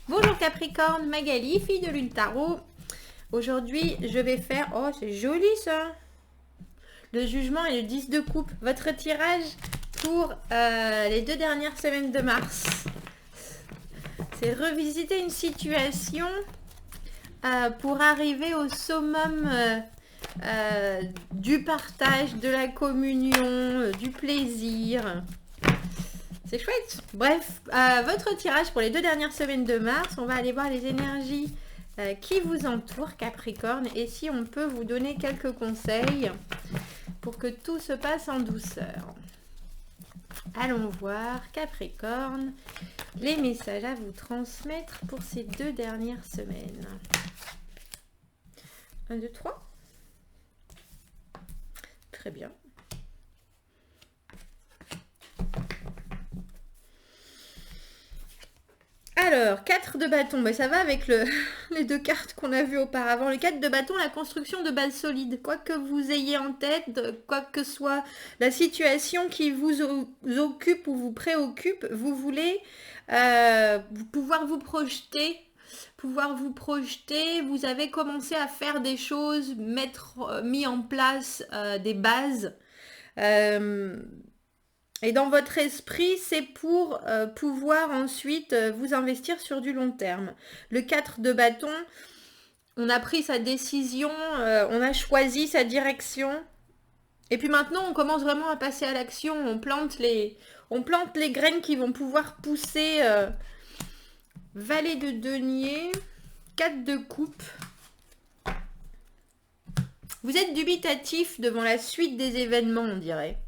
Bonjour Capricorne, Magali, fille de Lune Tarot. Aujourd'hui, je vais faire... Oh, c'est joli ça! Le jugement et le 10 de coupe. Votre tirage pour les 2 dernières semaines de mars. C'est revisiter une situation pour arriver au summum du partage, de la communion, du plaisir. C'est chouette. Bref, votre tirage pour les 2 dernières semaines de mars. On va aller voir les énergies qui vous entourent, Capricorne. Et si on peut vous donner quelques conseils pour que tout se passe en douceur. Allons voir, Capricorne, les messages à vous transmettre pour ces 2 dernières semaines. 1, 2, 3. Très bien. Alors, 4 de bâton, mais ça va avec les 2 cartes qu'on a vues auparavant. Le 4 de bâton, la construction de bases solides. Quoi que vous ayez en tête, quoi que soit la situation qui vous occupe ou vous préoccupe, vous voulez pouvoir vous projeter. Vous avez commencé à faire des choses, mis en place des bases. Et dans votre esprit, c'est pour pouvoir ensuite vous investir sur du long terme. Le 4 de bâton, on a pris sa décision, on a choisi sa direction. Et puis maintenant, on commence vraiment à passer à l'action. On plante les graines qui vont pouvoir pousser. Valet de denier, 4 de coupe. Vous êtes dubitatif devant la suite des événements, on dirait.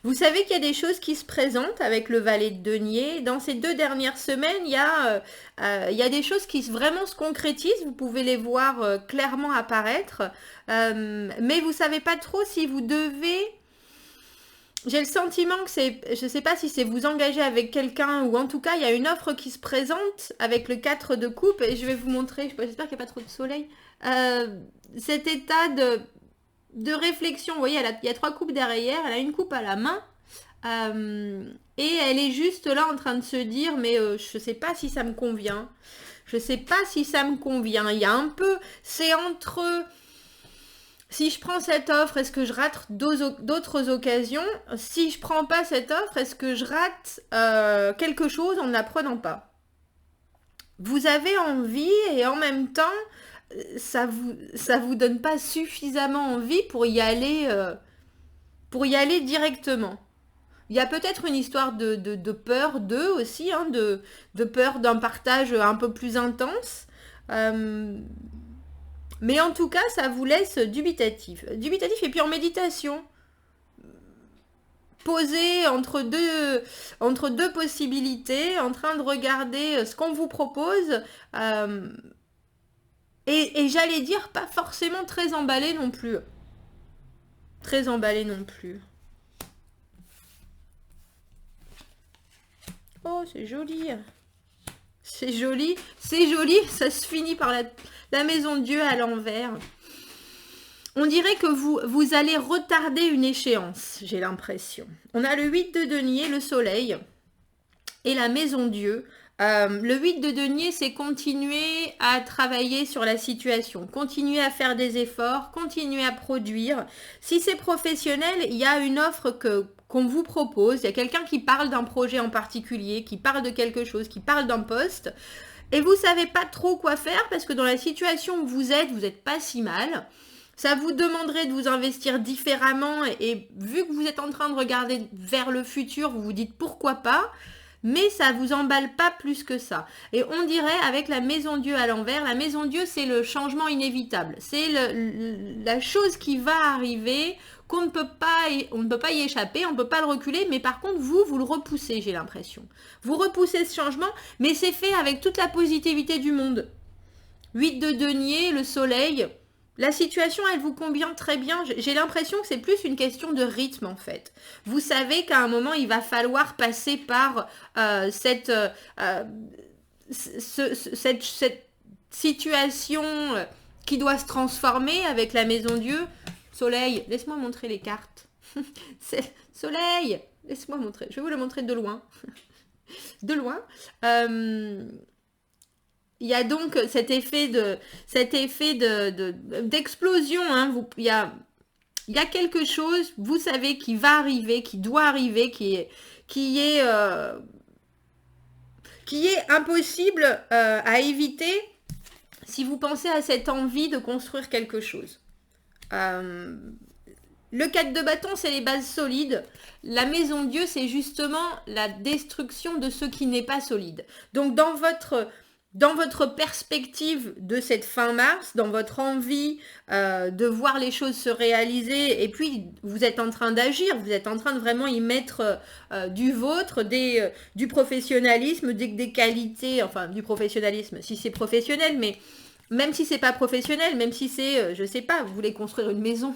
Vous savez qu'il y a des choses qui se présentent avec le valet de denier. Dans ces 2 dernières semaines, il y a des choses qui vraiment se concrétisent. Vous pouvez les voir clairement apparaître. Mais vous ne savez pas trop si vous devez... J'ai le sentiment que c'est... Je ne sais pas si c'est vous engager avec quelqu'un ou en tout cas, il y a une offre qui se présente avec le 4 de coupe. Et je vais vous montrer, j'espère qu'il n'y a pas trop de soleil, cet état de réflexion. Vous voyez, il y a 3 coupes derrière, elle a une coupe à la main et elle est juste là en train de se dire mais je sais pas si ça me convient. Je sais pas si ça me convient. Il y a un peu, c'est entre si je prends cette offre, est-ce que je rate d'autres occasions? Si je prends pas cette offre, est-ce que je rate quelque chose en ne la prenant pas? Vous avez envie et en même temps ça vous donne pas suffisamment envie pour y aller directement. Il y a peut-être une histoire de peur d'eux aussi, hein, de peur d'un partage un peu plus intense. Mais en tout cas, ça vous laisse dubitatif. Dubitatif et puis en méditation. Posé entre deux possibilités, en train de regarder ce qu'on vous propose. Et j'allais dire pas forcément très emballé non plus. Très emballé non plus. Oh, c'est joli. C'est joli. C'est joli. Ça se finit par la maison de Dieu à l'envers. On dirait que vous allez retarder une échéance, j'ai l'impression. On a le 8 de denier, le soleil, et la maison Dieu. Le 8 de denier, c'est continuer à travailler sur la situation, continuer à faire des efforts, continuer à produire. Si c'est professionnel, il y a une offre qu'on vous propose, il y a quelqu'un qui parle d'un projet en particulier, qui parle de quelque chose, qui parle d'un poste, et vous ne savez pas trop quoi faire parce que dans la situation où vous n'êtes pas si mal. Ça vous demanderait de vous investir différemment et vu que vous êtes en train de regarder vers le futur, vous vous dites pourquoi pas, mais ça vous emballe pas plus que ça. Et on dirait avec la maison Dieu à l'envers, la maison Dieu c'est le changement inévitable, c'est la chose qui va arriver, on ne peut pas y échapper, on ne peut pas le reculer, mais par contre vous le repoussez, j'ai l'impression. Vous repoussez ce changement, mais c'est fait avec toute la positivité du monde. 8 de denier, le soleil. La situation, elle vous convient très bien. J'ai l'impression que c'est plus une question de rythme, en fait. Vous savez qu'à un moment, il va falloir passer par cette situation qui doit se transformer avec la maison Dieu. Soleil, laisse-moi montrer les cartes. Soleil, laisse-moi montrer. Je vais vous le montrer de loin. De loin. il y a donc cet effet d'explosion, hein. Il y a quelque chose, vous savez, qui va arriver, qui doit arriver, qui est, euh, qui est impossible à éviter si vous pensez à cette envie de construire quelque chose. Euh, le 4 de bâton, c'est les bases solides. La maison Dieu, c'est justement la destruction de ce qui n'est pas solide. Donc dans votre perspective de cette fin mars, dans votre envie de voir les choses se réaliser, et puis vous êtes en train d'agir, vous êtes en train de vraiment y mettre du vôtre, du professionnalisme, des qualités, enfin du professionnalisme si c'est professionnel, mais même si c'est pas professionnel, même si c'est, je sais pas, vous voulez construire une maison,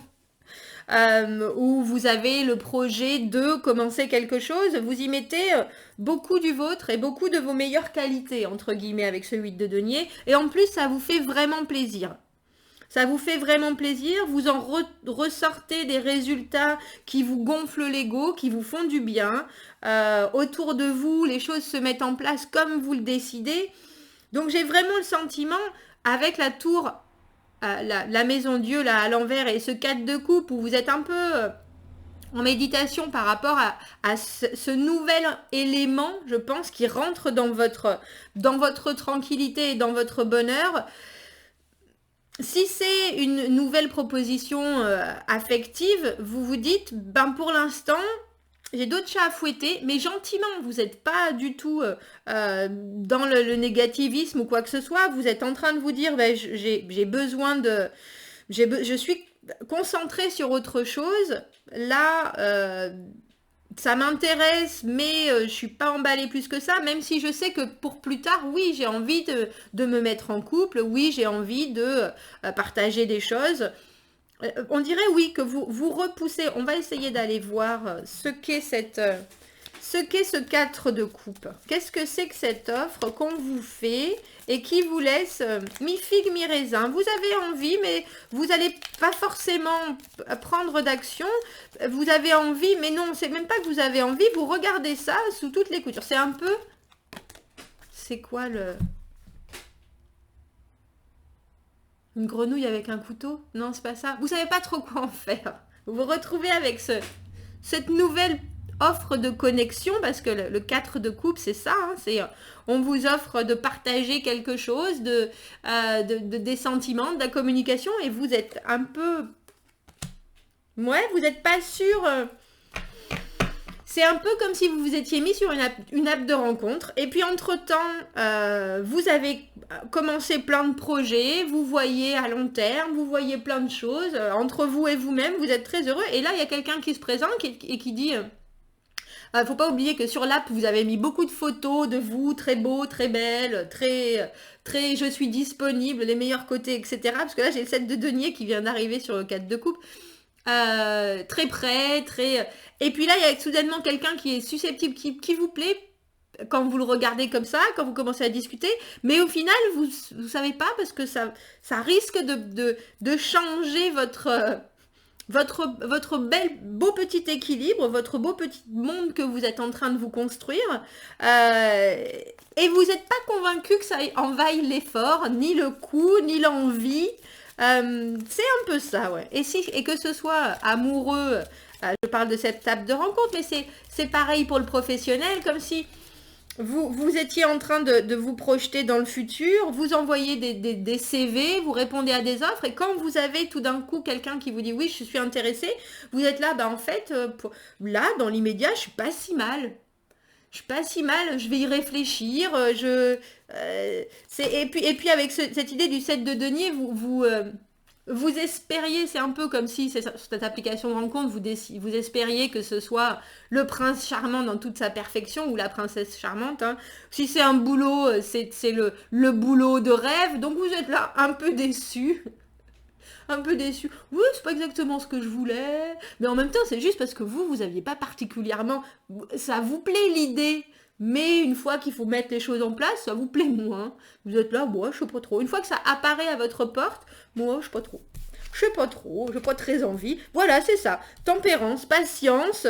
où vous avez le projet de commencer quelque chose, vous y mettez beaucoup du vôtre et beaucoup de vos meilleures qualités, entre guillemets, avec ce 8 de denier. Et en plus, ça vous fait vraiment plaisir. Ça vous fait vraiment plaisir, vous en ressortez des résultats qui vous gonflent l'ego, qui vous font du bien. Autour de vous, les choses se mettent en place comme vous le décidez. Donc j'ai vraiment le sentiment, avec la tour, la maison Dieu là à l'envers et ce 4 de coupe où vous êtes un peu en méditation par rapport à ce nouvel élément, je pense, qui rentre dans votre tranquillité et dans votre bonheur. Si c'est une nouvelle proposition affective, vous vous dites, ben pour l'instant, j'ai d'autres chats à fouetter, mais gentiment, vous n'êtes pas du tout dans le négativisme ou quoi que ce soit, vous êtes en train de vous dire, ben, j'ai besoin de... je suis concentrée sur autre chose, là, ça m'intéresse, mais je suis pas emballée plus que ça, même si je sais que pour plus tard, oui, j'ai envie de me mettre en couple, oui, j'ai envie de partager des choses. On dirait, oui, que vous repoussez. On va essayer d'aller voir ce qu'est ce 4 de coupe. Qu'est-ce que c'est que cette offre qu'on vous fait et qui vous laisse mi-figue, mi-raisin. Vous avez envie, mais vous n'allez pas forcément prendre d'action. Vous avez envie, mais non, c'est même pas que vous avez envie. Vous regardez ça sous toutes les coutures. C'est un peu... C'est quoi le... Une grenouille avec un couteau? Non, c'est pas ça. Vous savez pas trop quoi en faire. Vous vous retrouvez avec cette nouvelle offre de connexion, parce que le 4 de coupe, c'est ça. Hein, c'est, on vous offre de partager quelque chose, des sentiments, de la communication, et vous êtes un peu... Ouais, vous n'êtes pas sûr... C'est un peu comme si vous vous étiez mis sur une app de rencontre. Et puis, entre-temps, vous avez commencé plein de projets. Vous voyez à long terme, vous voyez plein de choses. Entre vous et vous-même, vous êtes très heureux. Et là, il y a quelqu'un qui se présente et qui dit... faut pas oublier que sur l'app, vous avez mis beaucoup de photos de vous, très beau, très belle, très je suis disponible, les meilleurs côtés, etc. Parce que là, j'ai le 7 de denier qui vient d'arriver sur le 4 de coupe. Très près, très... Et puis là, il y a soudainement quelqu'un qui est susceptible, qui vous plaît quand vous le regardez comme ça, quand vous commencez à discuter. Mais au final, vous savez pas parce que ça risque de changer votre beau petit équilibre, votre beau petit monde que vous êtes en train de vous construire. Et vous n'êtes pas convaincu que ça envahit l'effort, ni le coût, ni l'envie. C'est un peu ça, ouais. Et que ce soit amoureux, je parle de cette table de rencontre, mais c'est pareil pour le professionnel, comme si vous étiez en train de vous projeter dans le futur, vous envoyez des CV, vous répondez à des offres, et quand vous avez tout d'un coup quelqu'un qui vous dit « oui, je suis intéressé », vous êtes là, bah en fait, là, dans l'immédiat, je suis pas si mal. Je suis pas si mal, je vais y réfléchir, et puis avec cette idée du 7 de denier, vous espériez, c'est un peu comme si cette application de rencontre, vous espériez que ce soit le prince charmant dans toute sa perfection ou la princesse charmante. Hein. Si c'est un boulot, c'est le boulot de rêve, donc vous êtes là un peu déçu. Un peu déçu. Oui, c'est pas exactement ce que je voulais. Mais en même temps, c'est juste parce que vous aviez pas particulièrement... Ça vous plaît l'idée, mais une fois qu'il faut mettre les choses en place, ça vous plaît moins. Vous êtes là, moi, je sais pas trop. Une fois que ça apparaît à votre porte, moi, je sais pas trop. Je sais pas trop, j'ai pas très envie. Voilà, c'est ça. Tempérance, patience.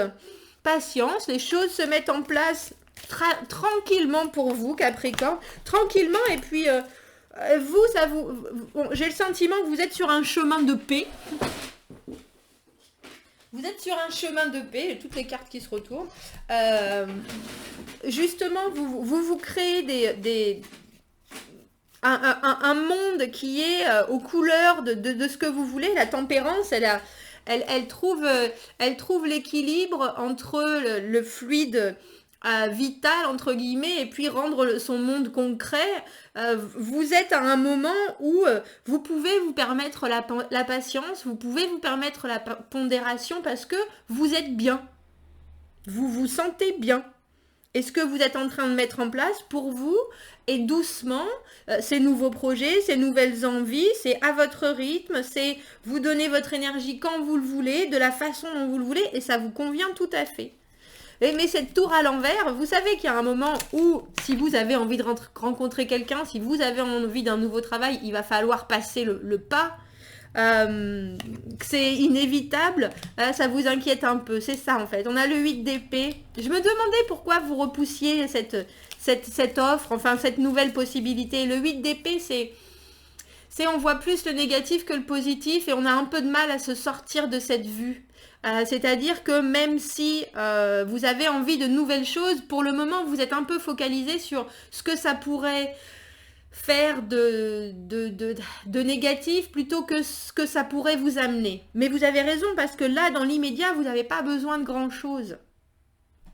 Patience, les choses se mettent en place tranquillement pour vous, Capricorne. Tranquillement, et puis j'ai le sentiment que vous êtes sur un chemin de paix. Vous êtes sur un chemin de paix, toutes les cartes qui se retournent. Justement, vous créez un monde qui est aux couleurs de ce que vous voulez. La tempérance, elle trouve l'équilibre entre le fluide vital, entre guillemets, et puis rendre son monde concret. Vous êtes à un moment où vous pouvez vous permettre la patience, vous pouvez vous permettre la pondération parce que vous êtes bien. Vous vous sentez bien. Et ce que vous êtes en train de mettre en place pour vous, et doucement, ces nouveaux projets, ces nouvelles envies, c'est à votre rythme, c'est vous donner votre énergie quand vous le voulez, de la façon dont vous le voulez, et ça vous convient tout à fait. Mais cette tour à l'envers, vous savez qu'il y a un moment où, si vous avez envie de rencontrer quelqu'un, si vous avez envie d'un nouveau travail, il va falloir passer le pas. C'est inévitable, ça vous inquiète un peu, c'est ça en fait. On a le 8 d'épée. Je me demandais pourquoi vous repoussiez cette offre, enfin cette nouvelle possibilité. Le 8 d'épée, c'est on voit plus le négatif que le positif et on a un peu de mal à se sortir de cette vue. C'est-à-dire que même si vous avez envie de nouvelles choses, pour le moment vous êtes un peu focalisé sur ce que ça pourrait faire de négatif plutôt que ce que ça pourrait vous amener. Mais vous avez raison parce que là, dans l'immédiat, vous n'avez pas besoin de grand-chose.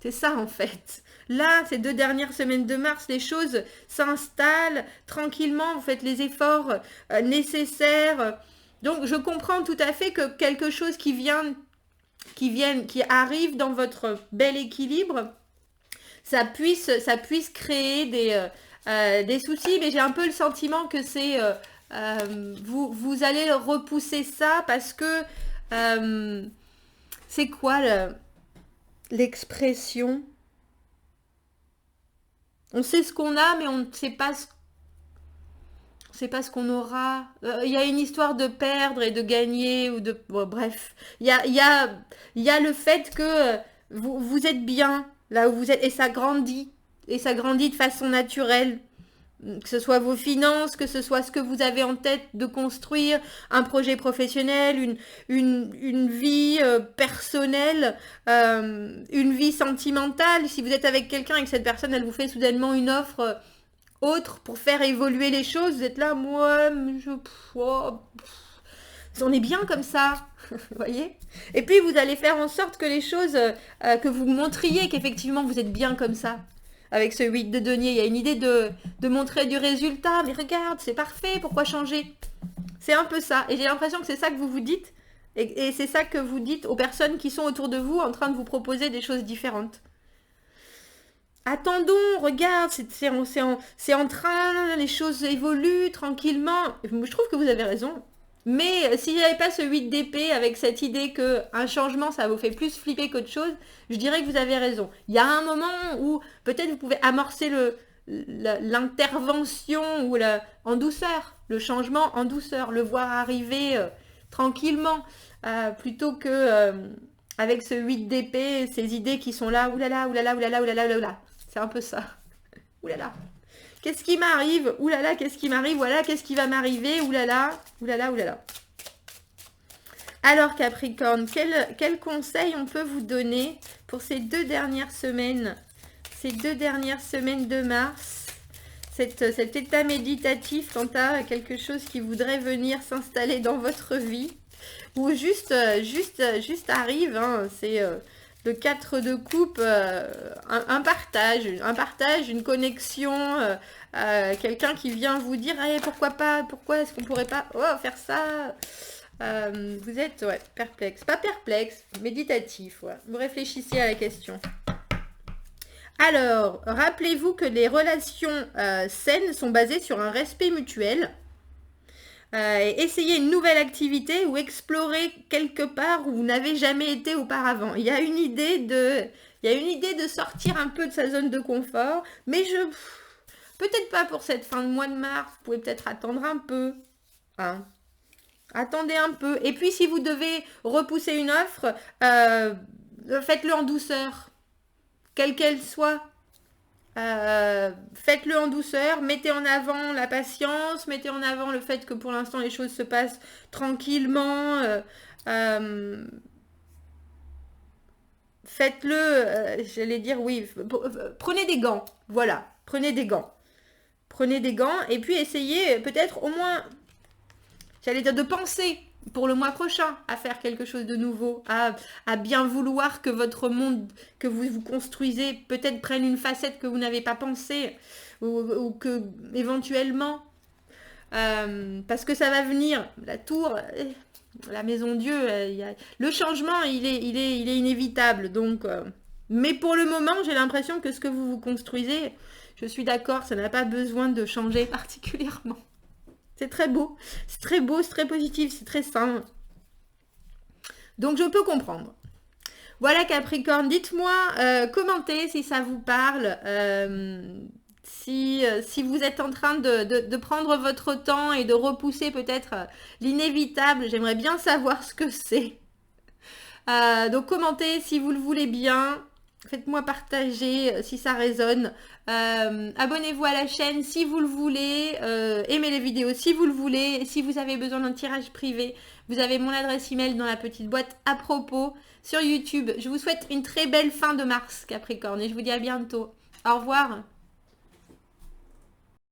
C'est ça en fait. Là, ces 2 dernières semaines de mars, les choses s'installent tranquillement, vous faites les efforts nécessaires. Donc je comprends tout à fait que quelque chose qui arrive dans votre bel équilibre, ça puisse créer des soucis, mais j'ai un peu le sentiment que c'est vous allez repousser ça parce que c'est quoi l'expression? On sait ce qu'on a, mais on ne sait pas ce qu'on aura. Il y a une histoire de perdre et de gagner ou de bref. Il y a le fait que vous êtes bien là où vous êtes et ça grandit. Et ça grandit de façon naturelle. Que ce soit vos finances, que ce soit ce que vous avez en tête de construire, un projet professionnel, une vie personnelle, une vie sentimentale. Si vous êtes avec quelqu'un et que cette personne, elle vous fait soudainement une offre autre pour faire évoluer les choses, vous êtes là, moi, on est bien comme ça, vous voyez. Et puis vous allez faire en sorte que les choses, que vous montriez qu'effectivement vous êtes bien comme ça. Avec ce 8 de denier, il y a une idée de montrer du résultat. Mais regarde, c'est parfait, pourquoi changer? C'est un peu ça. Et j'ai l'impression que c'est ça que vous vous dites. Et c'est ça que vous dites aux personnes qui sont autour de vous en train de vous proposer des choses différentes. Attendons, regarde, c'est en train, les choses évoluent tranquillement. Je trouve que vous avez raison. Mais s'il n'y avait pas ce 8 d'épée avec cette idée qu'un changement, ça vous fait plus flipper qu'autre chose, je dirais que vous avez raison. Il y a un moment où peut-être vous pouvez amorcer l'intervention ou en douceur, le changement en douceur, le voir arriver tranquillement, plutôt que avec ce 8 d'épée, ces idées qui sont là, oulala, oulala, oulala, oulala, oulala. C'est un peu ça. Oulala. Qu'est-ce qui m'arrive? Oulala, qu'est-ce qui m'arrive? Voilà, qu'est-ce qui va m'arriver? Oulala, oulala, oulala. Alors Capricorne, quel conseil on peut vous donner pour ces 2 dernières semaines? Ces 2 dernières semaines de mars, cet état méditatif quant à quelque chose qui voudrait venir s'installer dans votre vie, ou juste arrive, hein, c'est le 4 de coupe, un partage, une connexion, quelqu'un qui vient vous dire hey, pourquoi pas, pourquoi est-ce qu'on pourrait pas faire ça. Vous êtes perplexe, pas perplexe, méditatif, vous réfléchissez à la question. Alors, rappelez-vous que les relations saines sont basées sur un respect mutuel. Essayez une nouvelle activité ou explorer quelque part où vous n'avez jamais été auparavant. Il y a une idée de sortir un peu de sa zone de confort, mais peut-être pas pour cette fin de mois de mars. Vous pouvez peut-être attendre un peu. Hein. Attendez un peu. Et puis, si vous devez repousser une offre, faites-le en douceur, quelle qu'elle soit. Faites-le en douceur, mettez en avant la patience, mettez en avant le fait que pour l'instant les choses se passent tranquillement. Faites-le, j'allais dire oui, prenez des gants, voilà, prenez des gants. Prenez des gants et puis essayez peut-être au moins, j'allais dire de penser pour le mois prochain à faire quelque chose de nouveau, à bien vouloir que votre monde que vous construisez peut-être prenne une facette que vous n'avez pas pensé ou que éventuellement, parce que ça va venir, la tour, la maison Dieu, le changement il est inévitable donc, mais pour le moment j'ai l'impression que ce que vous construisez, je suis d'accord, ça n'a pas besoin de changer particulièrement. C'est très beau, c'est très beau, c'est très positif, c'est très sain. Donc je peux comprendre. Voilà Capricorne, dites-moi, commentez si ça vous parle, si vous êtes en train de prendre votre temps et de repousser peut-être l'inévitable, j'aimerais bien savoir ce que c'est. Donc commentez si vous le voulez bien. Faites-moi partager si ça résonne. Abonnez-vous à la chaîne si vous le voulez. Aimez les vidéos si vous le voulez. Et si vous avez besoin d'un tirage privé, vous avez mon adresse email dans la petite boîte à propos sur YouTube. Je vous souhaite une très belle fin de mars, Capricorne, et je vous dis à bientôt. Au revoir.